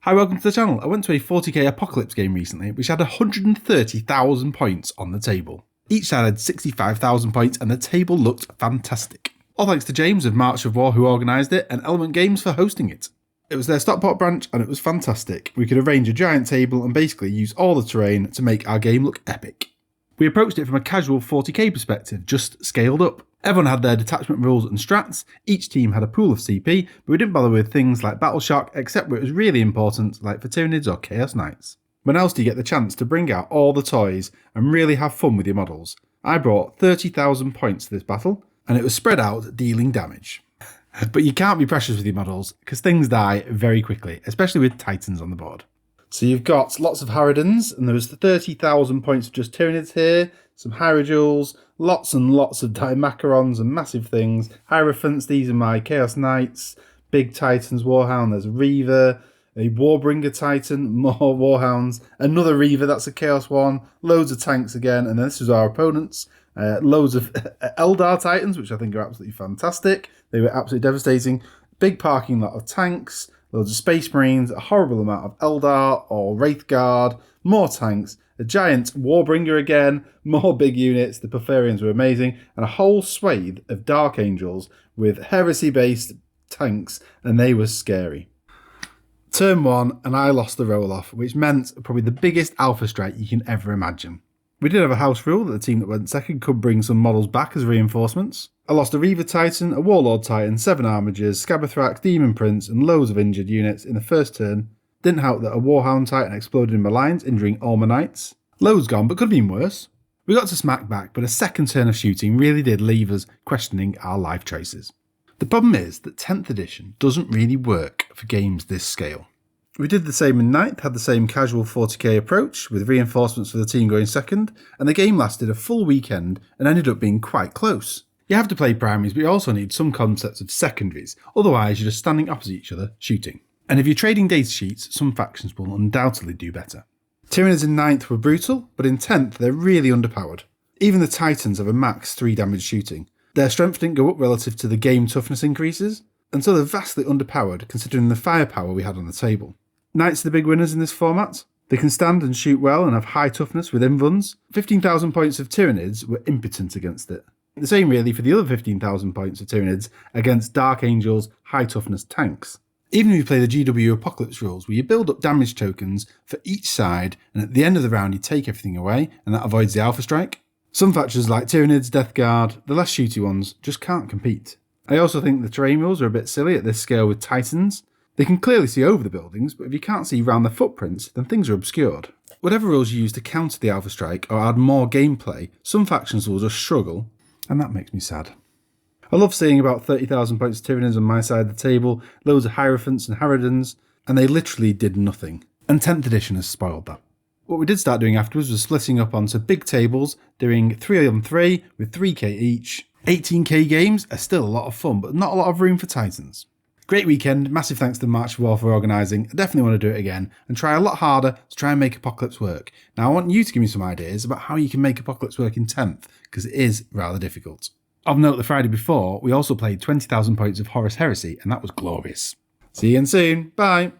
Hi, welcome to the channel. I went to a 40k Apocalypse game recently, which had 130,000 points on the table. Each side had 65,000 points and the table looked fantastic. All thanks to James of March of War who organised it and Element Games for hosting it. It was their Stockport branch and it was fantastic. We could arrange a giant table and basically use all the terrain to make our game look epic. We approached it from a casual 40k perspective, just scaled up. Everyone had their detachment rules and strats, each team had a pool of CP, but we didn't bother with things like Battle Shock except where it was really important, like for Tyranids or Chaos Knights. When else do you get the chance to bring out all the toys and really have fun with your models? I brought 30,000 points to this battle, and it was spread out dealing damage. But you can't be precious with your models, because things die very quickly, especially with Titans on the board. So you've got lots of Harridans, and there was 30,000 points of just Tyranids here, some Hierodules, lots and lots of Dimacarons and massive things. Hierophants, these are my Chaos Knights, big Titans, Warhound, there's a Reaver, a Warbringer Titan, more Warhounds, another Reaver, that's a Chaos one, loads of tanks again, and then this is our opponents. Loads of Eldar Titans, which I think are absolutely fantastic. They were absolutely devastating. Big parking lot of tanks, loads of Space Marines, a horrible amount of Eldar or Wraith Guard, more tanks, a giant Warbringer again, more big units, the Porphyrians were amazing, and a whole swathe of Dark Angels with heresy-based tanks, and they were scary. Turn 1, and I lost the roll-off, which meant probably the biggest alpha strike you can ever imagine. We did have a house rule that the team that went second could bring some models back as reinforcements. I lost a Reaver Titan, a Warlord Titan, 7 Armigers, Scabathrax, Demon Prince, and loads of injured units in the first turn. Didn't help that a Warhound Titan exploded in my lines, injuring all my knights. Loads gone, but could have been worse. We got to smack back, but a second turn of shooting really did leave us questioning our life choices. The problem is that 10th edition doesn't really work for games this scale. We did the same in 9th, had the same casual 40k approach, with reinforcements for the team going second, and the game lasted a full weekend and ended up being quite close. You have to play primaries, but you also need some concepts of secondaries, otherwise you're just standing opposite each other, shooting. And if you're trading data sheets, some factions will undoubtedly do better. Tyranids in 9th were brutal, but in 10th they're really underpowered. Even the Titans have a max 3 damage shooting. Their strength didn't go up relative to the game toughness increases, and so they're vastly underpowered considering the firepower we had on the table. Knights are the big winners in this format. They can stand and shoot well and have high toughness with invuns. 15,000 points of Tyranids were impotent against it. The same really for the other 15,000 points of Tyranids against Dark Angels' high toughness tanks. Even if you play the GW Apocalypse rules, where you build up damage tokens for each side, and at the end of the round you take everything away, and that avoids the Alpha Strike. Some factions like Tyranids, Death Guard, the less shooty ones, just can't compete. I also think the terrain rules are a bit silly at this scale with Titans. They can clearly see over the buildings, but if you can't see round their footprints, then things are obscured. Whatever rules you use to counter the Alpha Strike or add more gameplay, some factions will just struggle, and that makes me sad. I love seeing about 30,000 points of Tyranids on my side of the table, loads of Hierophants and Harridans, and they literally did nothing. And 10th edition has spoiled that. What we did start doing afterwards was splitting up onto big tables, doing 3-on-3 with 3k each. 18k games are still a lot of fun, but not a lot of room for Titans. Great weekend, massive thanks to March of War for organising. I definitely want to do it again and try a lot harder to try and make Apocalypse work. Now I want you to give me some ideas about how you can make Apocalypse work in 10th, because it is rather difficult. Of note, the Friday before, we also played 20,000 points of Horus Heresy, and that was glorious. See you again soon, bye!